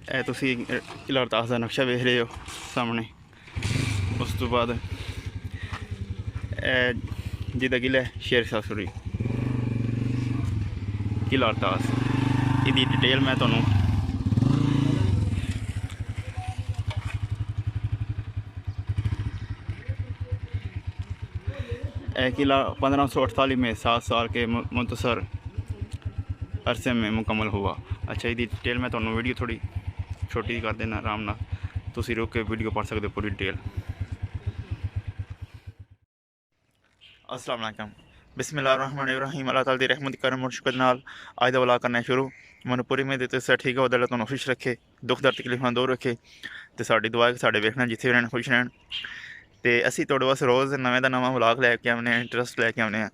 ਇਹ ਤੁਸੀਂ ਕਿਲ੍ਹਾ ਰਤਾਸ ਦਾ ਨਕਸ਼ਾ ਵੇਖ ਰਹੇ ਹੋ ਸਾਹਮਣੇ। ਉਸ ਤੋਂ ਬਾਅਦ ਇਹ ਜਿਹਦਾ ਕਿਲ੍ਹਾ ਹੈ ਸ਼ੇਰ ਸ਼ਾਹ ਸੂਰੀ ਕਿਲ੍ਹਾ ਰਤਾਸ, ਇਹਦੀ ਡਿਟੇਲ ਮੈਂ ਤੁਹਾਨੂੰ किला 1548 में 7 साल के मुंतसर अरसे में मुकम्मल हुआ। अच्छा, ये डिटेल मैं तुम्हें वीडियो थोड़ी छोटी कर देना आराम ना, तुम रुक के वीडियो पढ़ सकते हो पूरी डिटेल। अस्सलाम वालेकुम, बिस्मिल्लाहिर्रहमानिर्रहीम। अल्लाह ताला दी रहमत करम और शुक्र नाल आज दा व्लॉग करना शुरू। मनपुरी में देते सर ठीक है, वो अल्लाह तुहानू खुश रखे, दुख दर्द तकलीफां दूर रखे, तो साडी दुआ है कि साडे वेखना जिथे रहन खुश रहन। तो असी थोड़े बस रोज़ नवे का नवा व्लॉग लैके आने, इंटरस्ट लैके आने।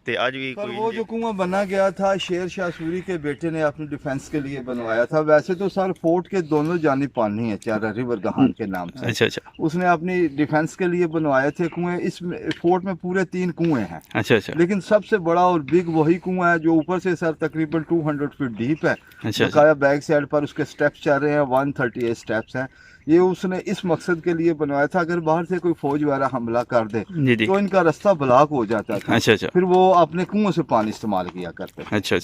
तो अज भी पर वो जो कुआं बना गया था शेर शाह सूरी के बेटे ने अपने डिफेंस के लिए बनवाया था। वैसे तो सर फोर्ट के दोनों जानिब पानी है, चारा रिवर गहान के नाम से। अच्छा। उसने अपनी डिफेंस के लिए बनवाए थे कुएं। इस फोर्ट में पूरे 3 कुएं हैं। अच्छा। लेकिन सबसे बड़ा और बिग वही कुआं है जो ऊपर से सर तकरीबन 200 फीट डीप है। बकाया बैक साइड पर उसके स्टेप्स चल रहे हैं, 138 स्टेप्स हैं। ये उसने इस मकसद के लिए बनवाया था, अगर बाहर से कोई फौज वगैरह हमला कर दे तो इनका रास्ता ब्लॉक हो जाता था। अच्छा। फिर वो अपने कुओं से पानी इस्तेमाल किया करते थे। अच्छा।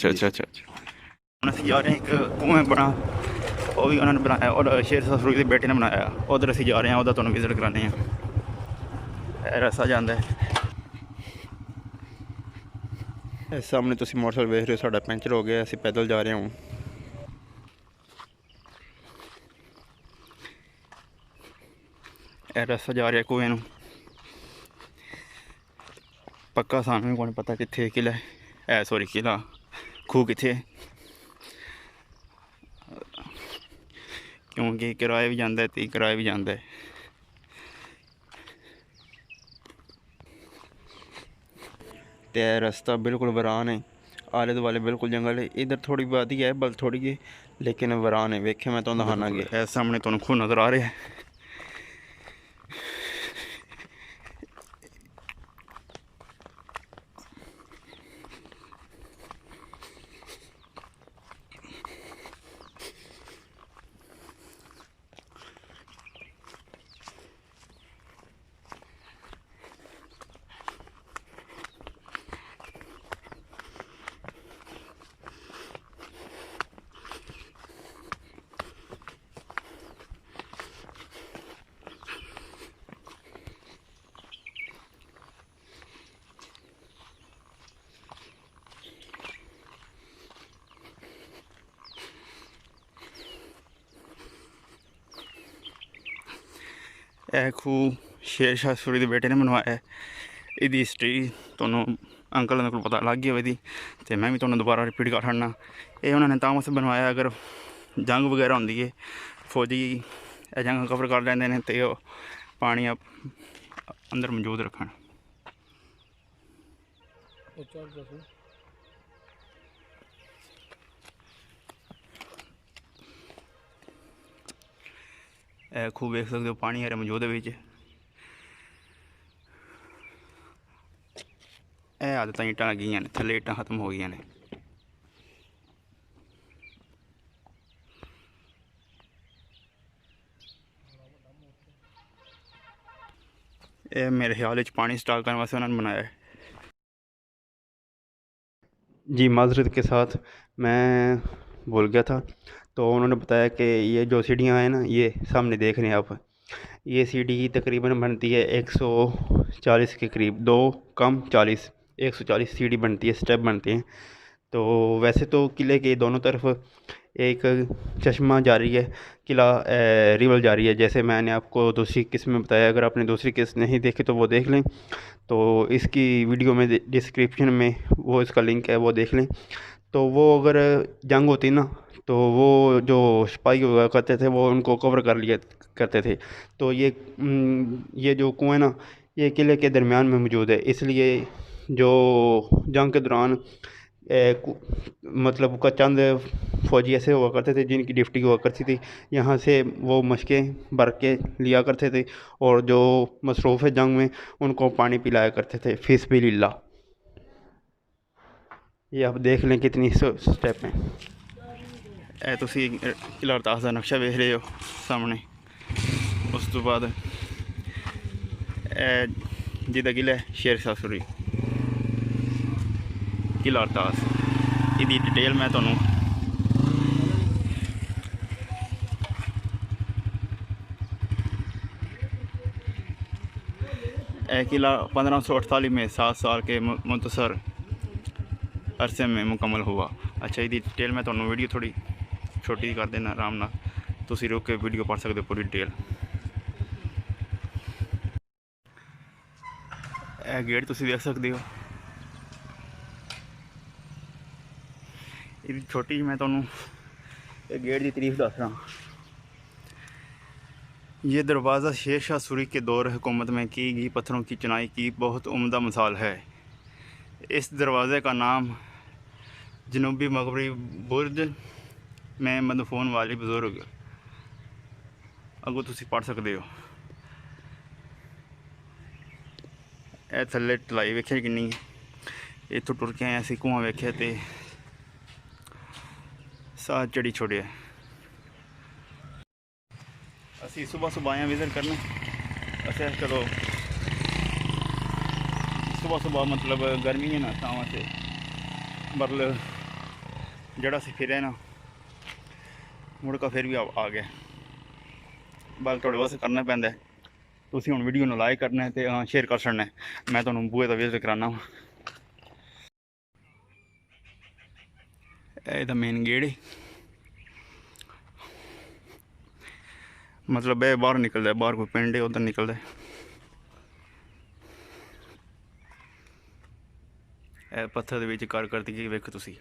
ਅਸੀਂ ਜਾ ਰਹੇ ਹਾਂ, ਇੱਕ ਕੁआं बना ਉਹ ਵੀ ਉਹਨਾਂ ਨੇ ਬਣਾਇਆ और शेर शाह सूरी ਦੇ बेटे ने बनाया। उधर ਅਸੀਂ जा रहे हैं, ਉਹਦਾ ਤੁਹਾਨੂੰ विजिट कराने हैं। रस्ता ਜਾਂਦਾ है ਇਸ ਸਾਹਮਣੇ, ਤੁਸੀਂ ਮੋਟਰਸਾਈਕਲ ਵੇਖ ਰਹੇ ਹੋ, ਸਾਡਾ ਪੈਂਚਰ ਹੋ ਗਿਆ, ਅਸੀਂ ਪੈਦਲ ਜਾ ਰਹੇ ਹਾਂ। ਇਹ ਰਸਤਾ ਜਾ ਰਿਹਾ ਕੁएं ਨੂੰ, ਪੱਕਾ ਸਾਨੂੰ ਕੋਈ ਪਤਾ ਕਿੱਥੇ ਕਿਲ੍ਹਾ ਹੈ, ਸੋਰੀ ਕਿਲ੍ਹਾ ਖੂਹ ਕਿੱਥੇ, क्योंकि किराया भी जाता है तो किराया भी जाता है। तो रास्ता बिल्कुल वीरान है, आले दुआले बिल्कुल जंगल है। इधर थोड़ी वादी है, बल थोड़ी है, लेकिन वीरान है। वेखे मैं तो दिखाना गया, सामने तुहानू खूह नज़र आ रहा है। ਇਹ ਖੂਹ ਸ਼ੇਰ ਸ਼ਾਹ ਸੂਰੀ ਦੇ ਬੇਟੇ ਨੇ ਬਣਵਾਇਆ ਹੈ। ਇਹਦੀ ਹਿਸਟਰੀ ਤੁਹਾਨੂੰ ਅੰਕਲ ਕੋਲ ਪਤਾ ਲੱਗ ਗਿਆ ਇਹਦੀ, ਤੇ ਮੈਂ ਵੀ ਤੁਹਾਨੂੰ ਦੁਬਾਰਾ ਰਿਪੀਟ ਕਰ ਛੱਡਣਾ। ਇਹ ਉਹਨਾਂ ਨੇ ਤਾਂ ਵਾਸਤੇ ਬਣਵਾਇਆ, ਅਗਰ ਜੰਗ ਵਗੈਰਾ ਹੁੰਦੀ ਹੈ, ਫੌਜੀ ਇਹ ਜੰਗ ਕਵਰ ਕਰ ਲੈਂਦੇ ਨੇ ਤੇ ਉਹ ਪਾਣੀ ਅੰਦਰ ਮੌਜੂਦ ਰੱਖਣ। खूह वेख सकते हो, पानी हरे मौजूद है। यह आदत ईटा लगी ने, थले ईटा खत्म हो गई ने। यह मेरे ख्याल पानी स्टॉक करने वास्ते उन्होंने बनाया है। जी माजरत के साथ मैं भूल गया था, तो उन्होंने बताया कि ये जो सीढ़ियाँ हैं ना, ये सामने देख रहे हैं आप, ये सीढ़ी तकरीबन बनती है 140 के करीब, 2 कम 40, 140 सीढ़ी बनती है, स्टेप बनते हैं। तो वैसे तो किले के दोनों तरफ एक चश्मा जारी है, किला रिवर जारी है, जैसे मैंने आपको दूसरी किस्त में बताया। अगर आपने दूसरी किस्त नहीं देखी तो वो देख लें, तो इसकी वीडियो में डिस्क्रिप्शन में वो इसका लिंक है, वो देख लें। तो वो अगर जंग होती ना, तो वो जो सिपाही हुआ करते थे वो उनको कवर कर लिया करते थे। तो ये जो कुएं ना, ये किले के दरमियान में मौजूद है, इसलिए जो जंग के दौरान मतलब का चंद फौजी ऐसे हुआ करते थे जिनकी ड्यूटी हुआ करती थी, यहाँ से वो मशकें भर के लिया करते थे, और जो मसरूफ़ जंग में उनको पानी पिलाया करते थे, फिस्बिलिल्लाह। ये आप देख लें कितनी स्टेप हैं। ਇਹ ਤੁਸੀਂ ਕਿਲ੍ਹਾ ਰਤਾਸ ਦਾ ਨਕਸ਼ਾ ਵੇਖ ਰਹੇ ਹੋ ਸਾਹਮਣੇ। ਉਸ ਤੋਂ ਬਾਅਦ ਇਹ ਜਿਹਦਾ ਕਿਲ੍ਹਾ ਸ਼ੇਰ ਸ਼ਾਹ ਸੂਰੀ ਕਿਲ੍ਹਾ ਰਤਾਸ, ਇਹਦੀ ਡਿਟੇਲ ਮੈਂ ਤੁਹਾਨੂੰ किला 1548 में 7 साल के मुख्तसर अरसे में मुकम्मल हुआ। अच्छा, ये डिटेल मैं तुम्हें वीडियो थोड़ी छोटी कर देना, आराम ना तुसी रुक के वीडियो पढ़ सकते हो पूरी डिटेल। गेट तुसी देख सकते हो। ये छोटी मैं तुम्हें गेट की तारीफ दस रहा। ये दरवाज़ा शेर शाह सूरी के दौर हुकूमत में की गई पत्थरों की चिनाई की बहुत उम्दा मिसाल है। इस दरवाज़े का नाम जनूबी मगरबी बुर्ज में मदफून वाली बुजुर्ग अगो तुसी पढ़ सकते हो। ए थल्ले ढलाई वेखे किन्नी, इत्थों टुर के आए असीं कुआं वेखे ते साह चढ़ी छोड़िया। असी सुबह सुबह आए विजिट करने। अच्छा चलो, सुबह सुबह मतलब गर्मी है ना तां से मतलब जड़ा सी फिर ना मुड़का फिर भी आ गया। बस थोड़े वास्ते करना पैंदा है। तुसीं हुण वीडियो नूं लाइक करना है ते शेयर कर छड़ना है। मैं तुहानूं बूहे दा विजिट कराना वा। एह्दा मेन गेट है, मतलब है बाहर निकलता है, बाहर कोई पिंड है उधर निकलता है। पत्थर दे विच कार करती गई वेखो तुसी।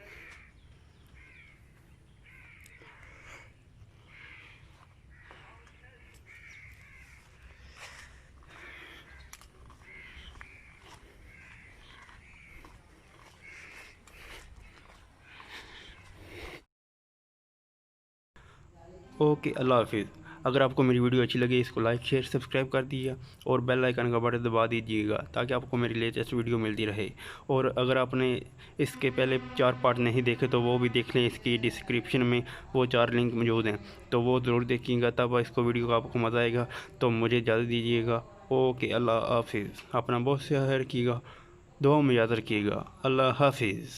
ओके, अल्लाह हाफिज़। अगर आपको मेरी वीडियो अच्छी लगी इसको लाइक शेयर सब्सक्राइब कर दीजिए और बेल आइकन का बटन दबा दीजिएगा ताकि आपको मेरी लेटेस्ट वीडियो मिलती रहे। और अगर आपने इसके पहले 4 पार्ट नहीं देखे तो वो भी देख लें, इसकी डिस्क्रिप्शन में वो 4 लिंक मौजूद हैं, तो वो ज़रूर देखिएगा, तब इसको वीडियो का आपको मज़ा आएगा। तो मुझे इजाज़त दीजिएगा। ओके, अल्लाह हाफिज़। अपना बहुत ख्याल रखिएगा, दुआ में याद रखिएगा। अल्लाह हाफिज़।